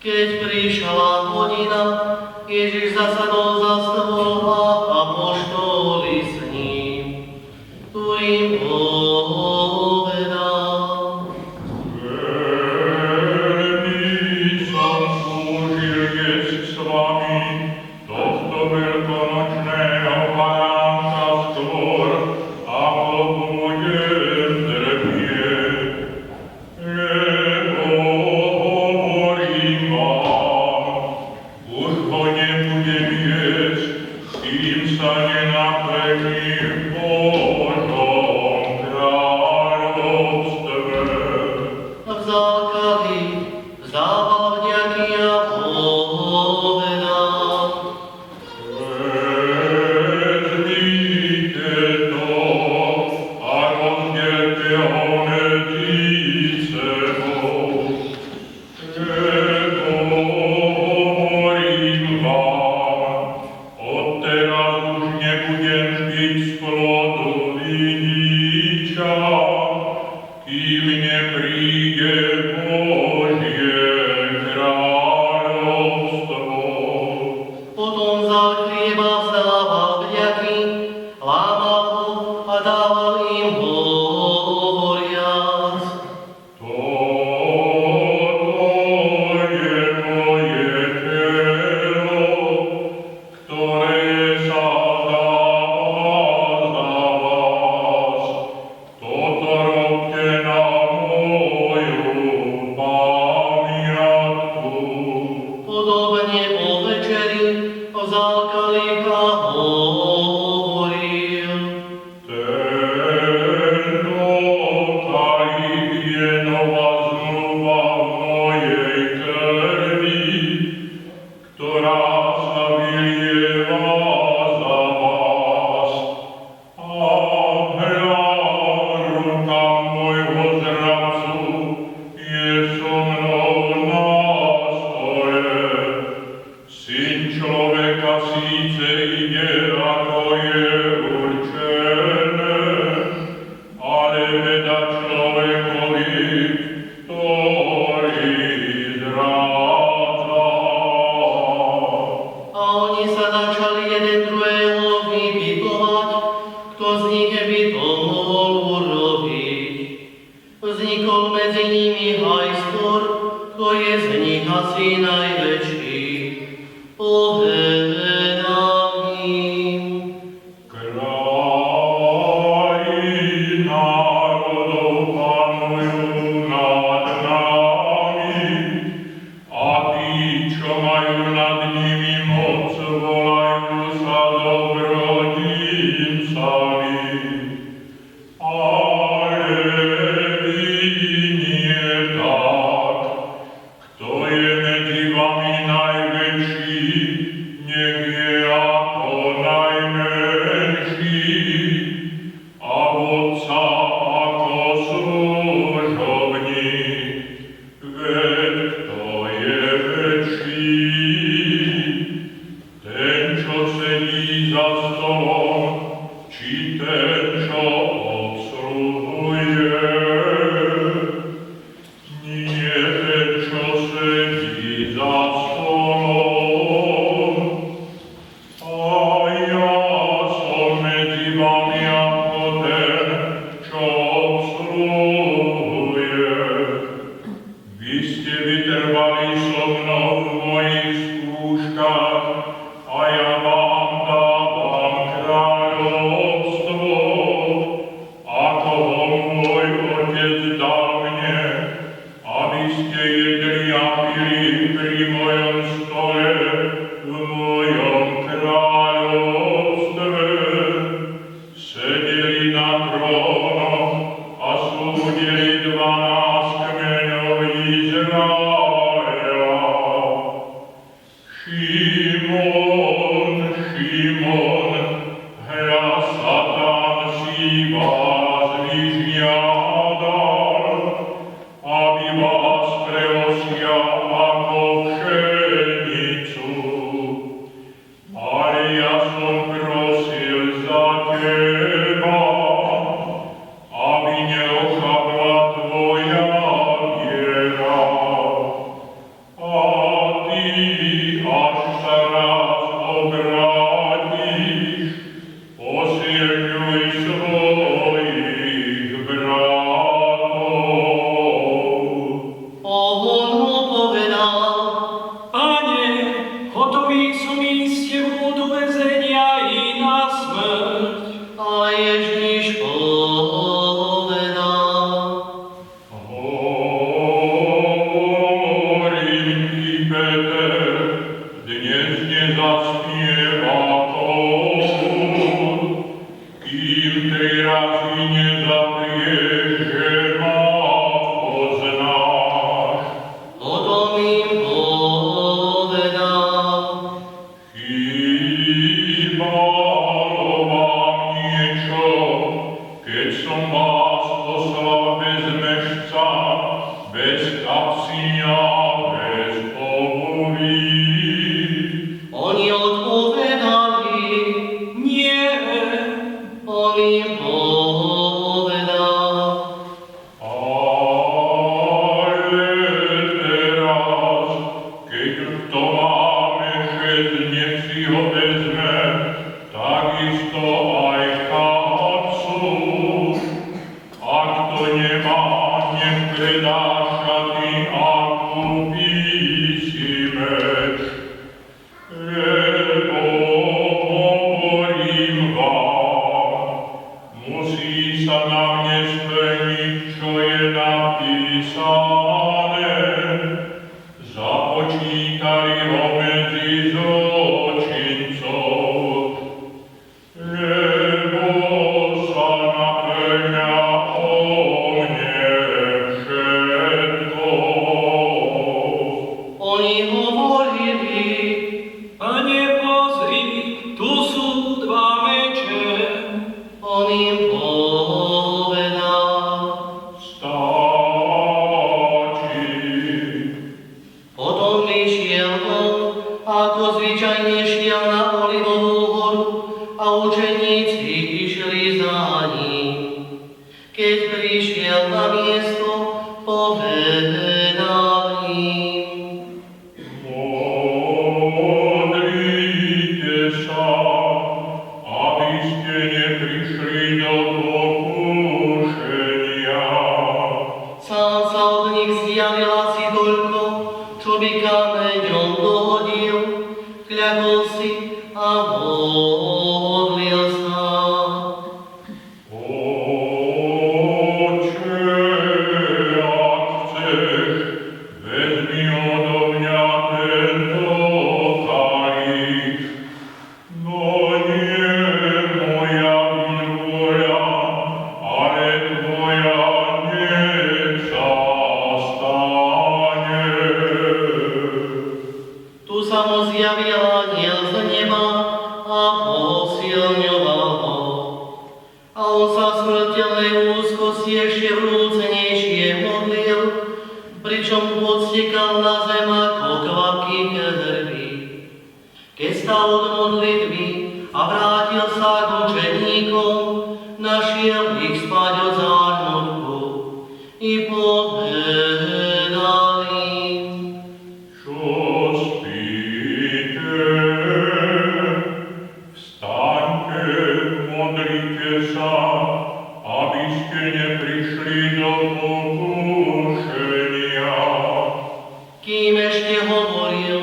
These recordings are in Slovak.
Keď prišla hodina, Ježiš zasadol za stôl a apoštoli s ním. Tu im povedal: Veľmi som túžil jesť s vami tohto veľkonočného baránka skôr, ako budem trpieť. Lebo hovorím vám, už ho nebudem jesť, kým sa nenaplní v Božom kráľovstve. Vzal kalich, vzdával vďaky a povedal: Vezmite to a rozdielte ho medzi sebou. Lebo hovorím vám, odteraz už nebudem piť z plodu viniča, kým nepríde Božie kráľovstvo. Potom vzal chlieba, vzdával vďaky, lámal ho a dával im hovoriac: Toto je moje telo, ktoré sa dáva za vás. Toto robte na moju pamiatku. Podobne po večeri vzal kalich a hovoril: Tento kalich je nová zmluva v mojej krvi, ktorá sa vylieva za vás. A hľa, ruka môjho zradcu je so mnou na stole. Syn človeka síce ide, ako je určené, ale beda človekovi, ktorý zrádza. A oni sa začali jeden druhého vypytovať, kto z nich by to mohol urobiť. Vznikol medzi nimi aj spor, kto je z nich asi najväčší. Povedal im: Králi národov panujú nad nami, a tí, čo majú nad nimi moc, volajú sa dobrodincami. Ale vy nie tak. Kto je medzi vami najväčší, nech je ako najmenší, a vodca ako služobník. Veď kto je väčší? Ten, čo sedí za stolom, či ten, čo obsluhuje? Nie ten, čo sedí za stolom. A ja som medzi vami ako ten, čo obsluhuje. Vy ste vytrvali so mnou v mojich skúškach, a ja vám dávam kráľovstvo, ako ho môj Otec dal mne, aby ste jedli a pili pri mojom stole v mojom kráľovstve. Sedeli na trónoch a súdili 12 kmeňov Izraela. Šimon, Šimon, hľa Satan si vás vyžiadal, aby vás preosial Peter dnes nezaspieva tón, kým 3 razy nezaprieš, že ma poznáš. Potom im povedal: Chýbalo vám niečo, keď som vás poslal bez mešca, bez kapsíňa, bez obuví. Oni odpovedali: Nie. On im povedal: Ale teraz, keď kto má mešec, nech si ho vezme, takisto aj kapsu. A kto nemá, nech predá šaty a kúpi si meč. Lebo hovorím vám, musí sa na mne splniť, čo je napísané. Započítali ho medzi zločincov, lebo sa naplňa o mne všetko. Oni hovorili: Pane, pozri, tu sú 2 meče. On im povedal: Stačí. Potom vyšiel von, ako zvyčajne šiel na Olivovú horu, a učeníci išli za ním. Keď prišiel na miesto, povedal im: Modlite sa, aby ste neprišli do pokušenia. Sám sa od nich zjavil asi toľko, čo by kameňom dohodil, kľakol si a modlil sa. Oče, ak chceš, vezmi odo mňa tento kalich, no nie moja vôľa, ale tvoja nech sa stane. Tu sa mu zjavil anjel z neba a posilňoval ho. A on sa v smrteľnej úzkosti ešte vrúcenejšie modlil, pričom podstekal na zem ako kvapky krvi. Keď stal od modlitby a vrátil sa k učeníkom, našiel ich spať od zármutku i povedal im: Čo spíte? Vstaňte, modlite sa, aby ste neprišli do pokušenia. Kým ešte hovoril,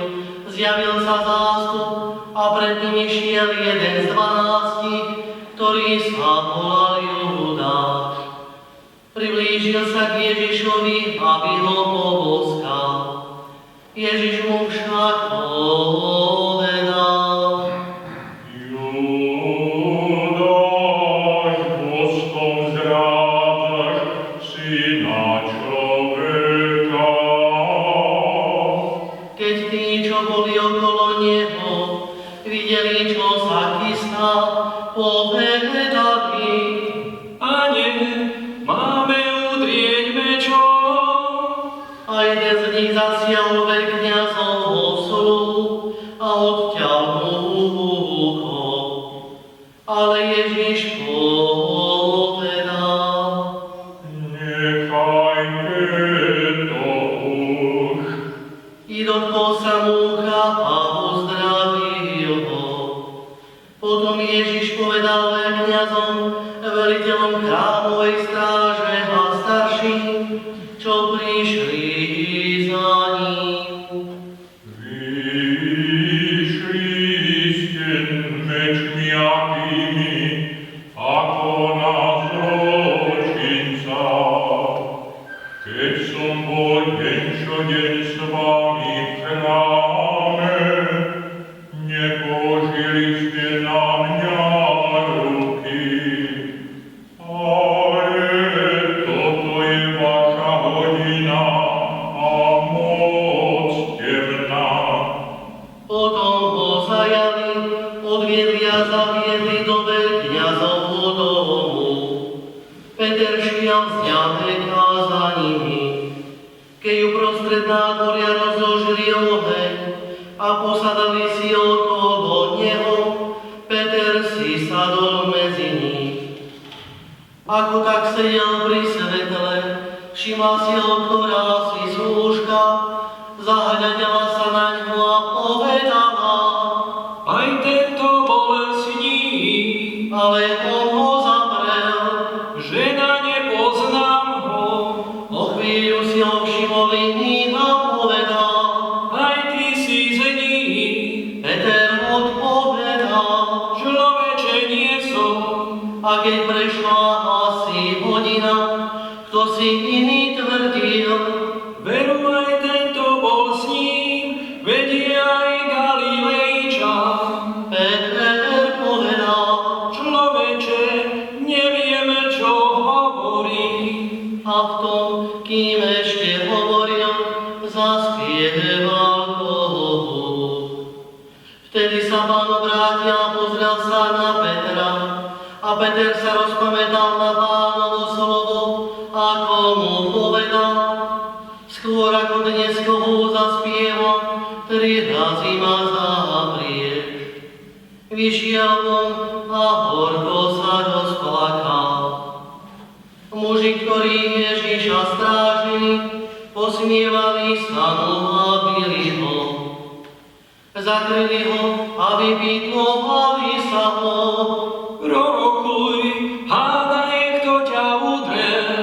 zjavil sa zástup a pred nimi šiel jeden z 12, ktorý sa volal Judáš. Priblížil sa k Ježišovi, aby ho poboskal. Ježiš mu však povedal: Judáš, boskom zrádzaš Syna človeka. Keď tí, čo boli okolo neho, videli, čo sa chystá, povedali: Pane, máme udrieť mečom. A jeden z nich zasiahol veľkňazovho sluhu a odťal mu ucho. Ale Ježiš povedal: Nechajte to už. I dotkol sa mu ucha a uzdravil ho. Potom Ježiš povedal veľkňazom, veliteľom chrámovej stráže a starším, čo prišli za ním: Vyšli ste mečmi akými, ako na zločinca. Keď som bol deň čo deň s vami v chráme, kráľovia rozložili oheň a posadali si okolo neho, Peter si sadol medzi nich. Ako tak sedel pri svetle, všimla si ho ktorási z lúžka, zahľadila sa na ňo a povedala, Aj tento bol s ním, ale on ho zaprel. žena, nepoznám ho. O chvíľu si ho všimol iný a povedal, Aj ty si z ním, Peter odpovedal, človeče, nie som. a keď prešla asi hodina, kto si iný tvrdil, Veru, aj tento bol s ním, veď je aj Galilejčan. Peter povedal, Človeče, neviem, čo hovorí. a v tom, kým ešte hovoril, zaspieval Bohu. Vtedy sa Pán obrátil a pozrel sa na Petra, a Peter sa rozpamätal na Pánovo slovo, ako mu povedal, skôr ako dnes koho zaspievam, 3 razy ma zaprieš. Vyšiel von a horko sa rozplakal. Muži, ktorí Ježiša strážili, posmievali sa mu a bili ho. Zakryli ho a vypýtovali sa ho. Prorokuj, hádaj, kto ťa udrel.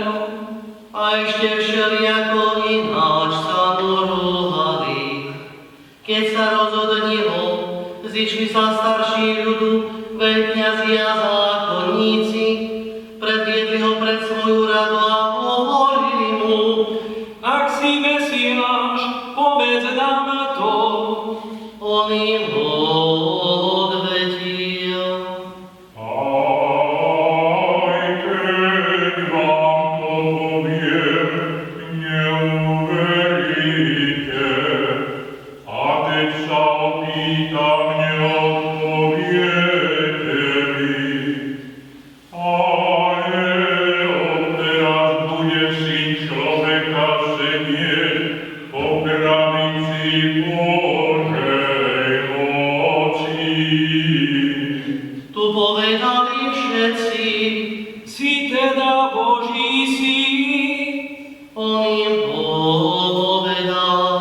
A ešte všelijako ináč sa mu rúhali. Keď sa rozhodnilo, zišli sa starší ľudu, veľkňazi a zákonníci, predviedli ho pred svoju radu a hovorili mu, Ak si Mesiáš, povedz nám to. on im odvetil. Aj keď vám to poviem, neuveríte. A keď sa opýtam, neodpoviete mi. Ale odteraz bude Syn človeka sedieť po pravici Božej moci. Tu povedali všetci, Si teda Boží syn. on im povedal.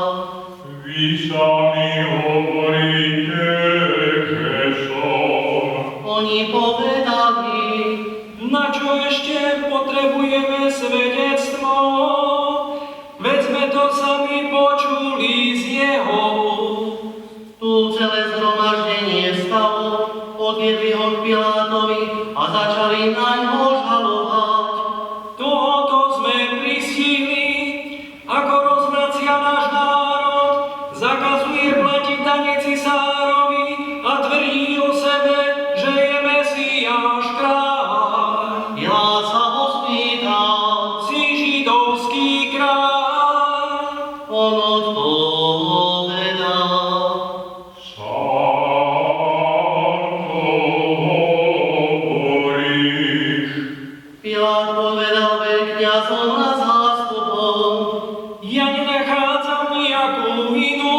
Vy sami hovoríte, že som. Oni povedali, Na čo ešte potrebujeme svedectvo? Veď sme to sami počuli z jeho úst. tu celé zhromaždenie stalo, odviedli ho k Pilátovi a začali naňho žalovať. Tohoto sme pristihli, ako rozvracia náš národ, zakazuje platiť dane cisárovi a tvrdí o sebe, že je Mesiáš kráľ. Pilát sa ho spýtal, Si židovský kráľ. on odpovedal. Sám to hovoríš. Pilát povedal veľkňazom a zástupom, Ja nenachádzam nejakú vinu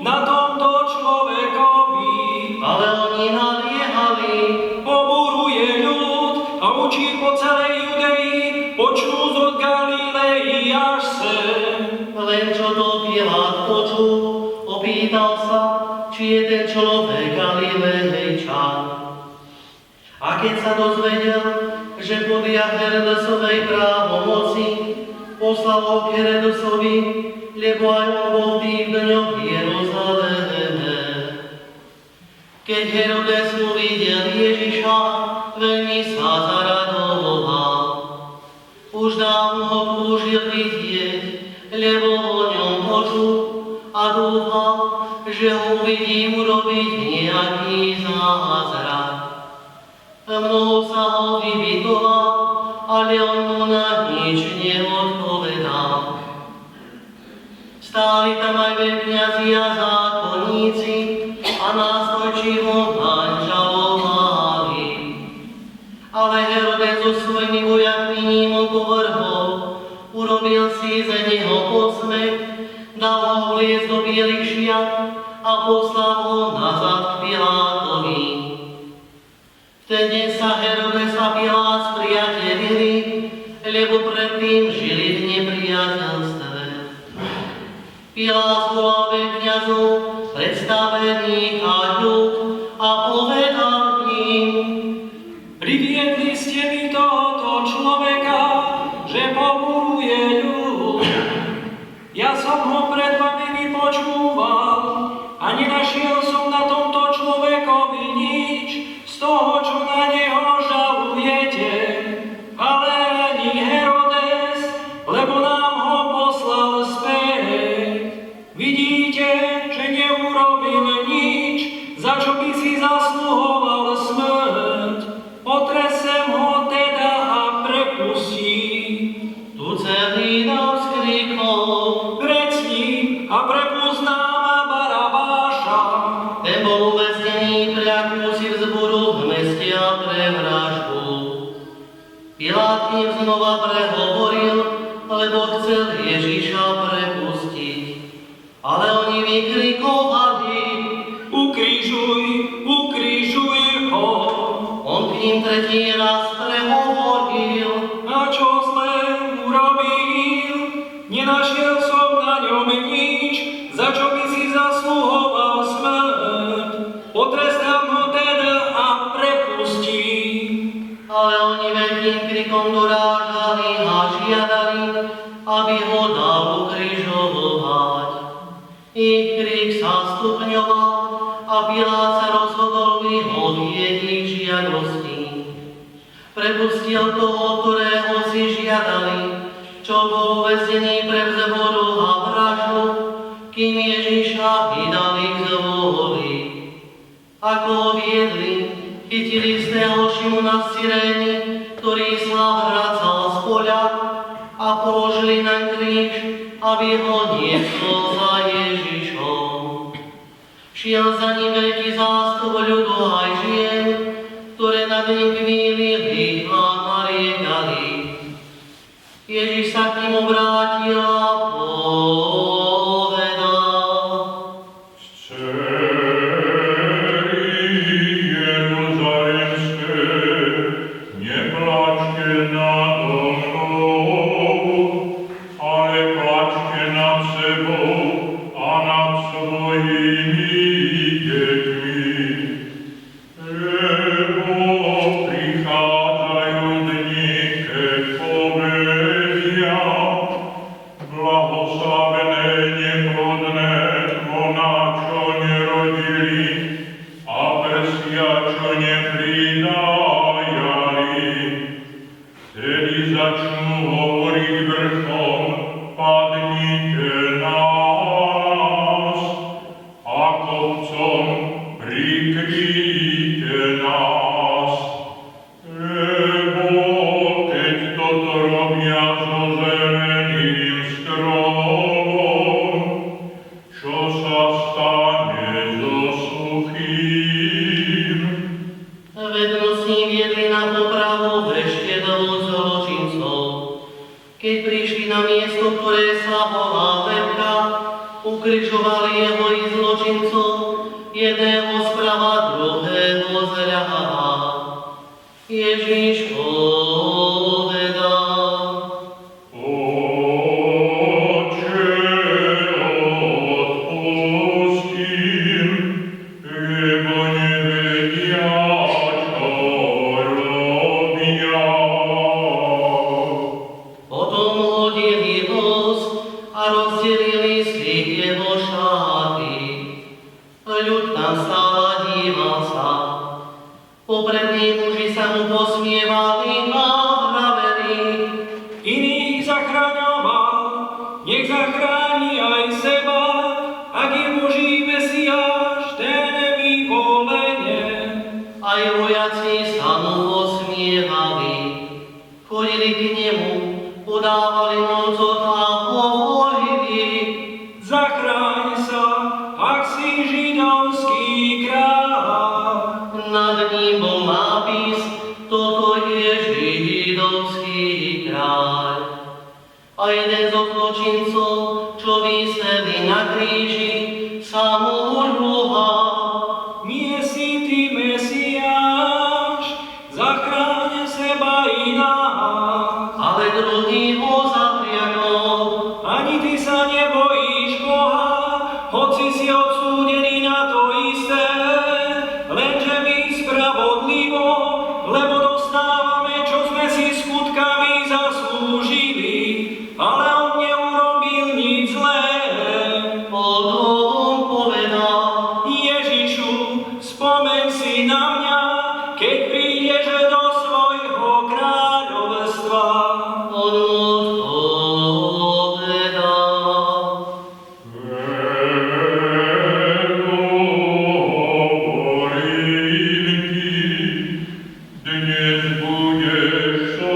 na tomto človekovi. ale oni naliehali, Poburuje ľud a učí po celej Judei, počnúc od Galilei až sem. len čo to Pilát počul, opýtal sa, či je ten človek Galilejčan. A keď sa dozvedel, že podľa Herodesovej právomoci poslal ho k Herodesovi, lebo aj on bol v tých dňoch v Jeruzaleme. Keď Herodes uvidel Ježiša, veľmi sa zaradoval. Už dávno ho túžil vidieť, lebo o ňom počul a dúfal, že ho uvidí urobiť nejaký zázrak. Mnoho sa ho vypytoval, ale on mu na nič neodpovedal. Stáli tam aj veľkňazi a zákonníci a nástojčivo naň žalovali. Ale Herodes so svojimi vojakmi ním opovrhol, urobil si z neho posmech, dal ho obliecť do bielých šiat a poslal ho nazad k Pilátovi. V ten deň sa Herodes a Pilát spriatelili, lebo predtým žili v nepriateľstve. Pilát zvolal veľkňazov, predstavených a ľud a povedal im: Priviedli ste mi tohoto človeka, že poburuje ľud. Ja som ho pred vami vypočúval a nenašiel som na tomto človekovi nič z toho, čo na neho žalujete. Ale ani Herodes, lebo nám ho poslal späť. Vidíte, že neurobil nič, za čo by si zasluhoval smrť. Potresem ho teda a prepustím. Tu celý nás vzkríkol: Preď s ním a prepusť nám Barabáša. Ten bol uväznený pre akúsi vzburu v meste a pre vraždu. Pilát im znova prehovoril, lebo chcel Ježiša prepustiť. Ale oni vykrikovali: Ukrižuj, ukrižuj ho. On k ním tretí raz prehovoril: A čo zlé urobil? Nenašiel som na ňom nič, za čo by si zasluhoval smrť. Potrestám ho teda a prepustím. Ale oni veľkým krikom dorážali a žiadali, aby ho dal ukrižovať. Ich krik sa stupňoval a Pilát sa rozhodol vyhovieť ich žiadosti. Prepustil toho, ktorého si žiadali, čo bol uväznený pre vzboru a vraždu, kým Ježiša vydali k zvoli. Ako ho viedli, chytili istého Šimona z Cyrény, ktorý sa vracal z poľa, a položili na kríž, aby ho niesol za Ježišom. Šiel za ním veľký zástup ľudu aj žien, ktoré nad ním kvílili a nariekali. Ježiš sa k ním obrátil a povedal: Keď prišli na miesto, ktoré sa volá Veľká, ukrižovali jeho i zločincov, jedného zprava, druhého zľava. Ježiš povedal: Oče, odpustim, lebo nevedia, čo robia. Potom hodili voz a rozdelili si jeho šaty. Ľud tam stál a díval sa. Poprední muži sa mu posmievali a vraveli: Iných zachraňoval, nech zachráni aj seba, ak je Boží Mesiáš, ten vyvolenie. Aj vojaci sa mu posmievali. Chodili k nemu, podávali mu ocot a hovorili: Zachráň sa, ak si židovský kráľ. Nad ním bol nápis: Toto je židovský kráľ. A jeden zo zločincov, čo viseli na kríži, samúľuha. Nie si ty Mesiáš, zachráň seba i nás. Ale druhý ho zapriakol. Ani ty sa nebojíš Boha, hoci si odsúdený na to isté, lenže my spravodlivo, lebo dostávame, čo sme si skutkami zaslúžili, ale on neurobil nič zlé. Potom povedal: Ježišu, spomeň si na mňa, keď prídeš do svojho kráľovstva. On odpovedal: Dnes budeš so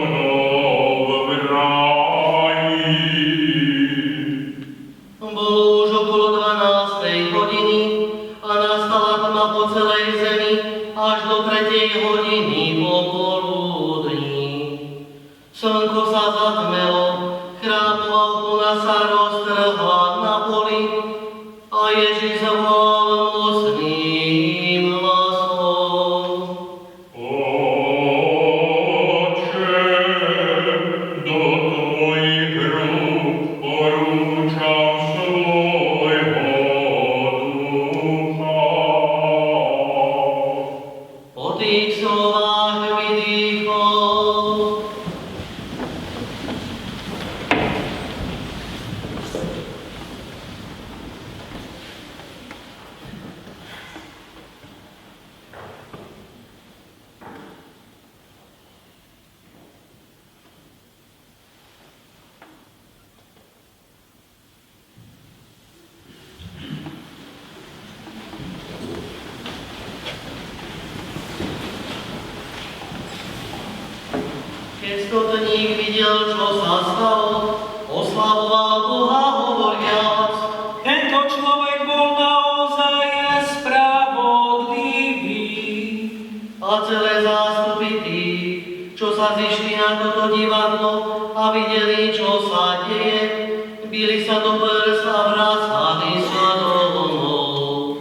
mnou v ráji. Bolo už okolo 12. hodiny a nastala tma po celej zemi až do 3. hodiny popoludní. Slnko sa zatmelo, chrámová opona sa roztrhla na poli a Ježiš zavolal mocným hlasom: Oče, do tvojich rúk porúčam svojho ducha. Po tých slovách vydýchol. Keď stotník videl, čo sa stalo, oslavoval Boha hovoriac: Tento človek bol naozaj spravodlivý. A celé zástupy tých, čo sa zišli na toto divadlo a videli, čo sa deje, bili sa do prs a vracali sa domov.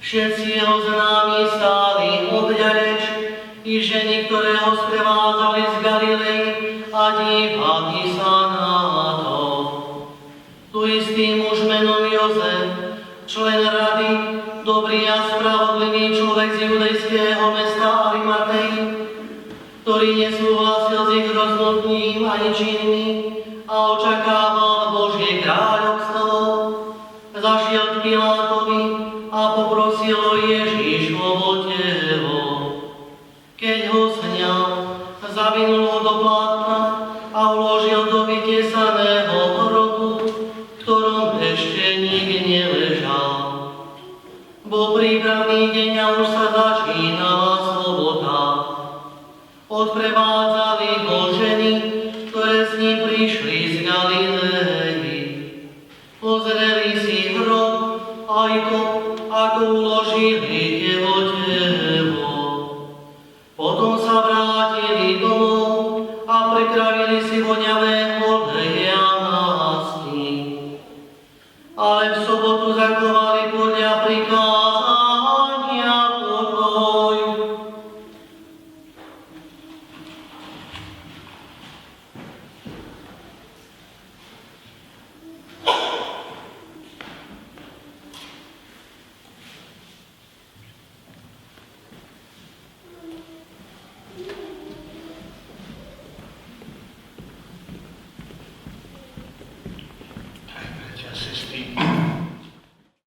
Všetci jeho známi stáli odďaleč, i ženy, ktoré ho sprevádzali z Galilei, a dívali sa na to. Tu istý muž menom Jozef, člen rady, dobrý a spravodlivý človek z judejského mesta Arimatej, ktorý nesúhlasil s ich rozhodnutím ani činmi a očakával Božie kráľovstvo, zašiel k Pilátovi a poprosil o Ježišovo telo. Keď ho sňal, zavinul ho do plátna a uložil do vytesaného hrobu, v ktorom ešte nik neležal. Bol prípravný deň a už sa začínala sobota. Odprevádzali ho ženy, ktoré s ním prišli z Galilei. Pozreli si hrob aj to, ako uložili